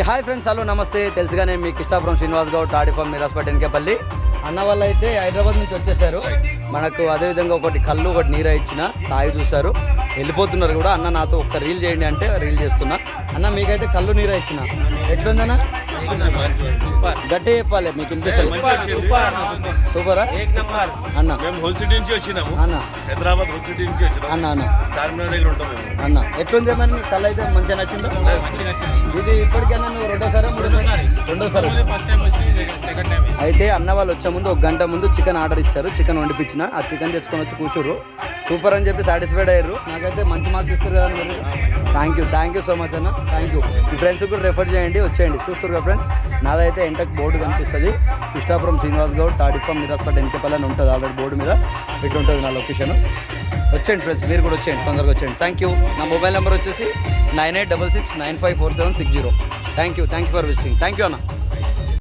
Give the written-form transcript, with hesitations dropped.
Hi friends, hello నమస్తే. తెలుసుగా నేను మీకు ఇష్టాపురం శ్రీనివాస్ గౌడ్ తాడి ఫామ్ మిరాస్పేట ఎన్కేపల్లి అన్న వాళ్ళు అయితే హైదరాబాద్ నుంచి వచ్చేసారు. మనకు అదేవిధంగా ఒకటి కళ్ళు ఒకటి నీర ఇచ్చిన తాగి చూస్తారు, వెళ్ళిపోతున్నారు కూడా. అన్న నాతో ఒక్క రీల్ చేయండి అంటే రీల్ చేస్తున్నా. అన్న మీకైతే కళ్ళు నీర ఇచ్చిన ఎట్లుందన్నా? గట్టి చెప్పాలి, మీకు వినిపిస్తుంది. సూపరా అన్న? అన్న హైదరాబాద్ నుంచి అన్న అన్న చార్మినార్ దగ్గర ఉంటాం అన్న ఎట్లుంది ఏమని? కళ్ళు అయితే మంచిగా నచ్చిందా? ఇది ఇప్పటికైనా నువ్వు రెండోసారి అయితే అన్న వాళ్ళు వచ్చే ముందు ఒక గంట ముందు చికెన్ ఆర్డర్ ఇచ్చారు. చికెన్ వండిపించిన, ఆ చికెన్ తెచ్చుకొని వచ్చి కూర్చోరు. సూపర్ అని చెప్పి సాటిస్ఫైడ్ అయ్యారు. నాకైతే మంచి మార్క్స్ ఇస్తారు కదా మరి. థ్యాంక్ యూ సో మచ్ అన్న. Thank you. మీ ఫ్రెండ్స్ కూడా రెఫర్ చేయండి, వచ్చేయండి. చూస్తారు కదా ఫ్రెండ్స్, నాదైతే ఎంటక్ బోర్డు కనిపిస్తుంది. ఇష్టాపురం శ్రీనివాస్ గౌడ్ తాడి ఫామ్ మిరాస్పేట ఎన్కేపల్లి అని ఉంటుంది ఆల్రెడీ బోర్డు మీద. ఇట్లా ఉంటుంది నా లొకేషన్. వచ్చేయండి ఫ్రెండ్స్, మీరు కూడా వచ్చేయండి, తొందరగా వచ్చేయండి. Thank you. నా మొబైల్ నెంబర్ వచ్చేసి 9866954760. Thank you for visiting. Thank you అన్న.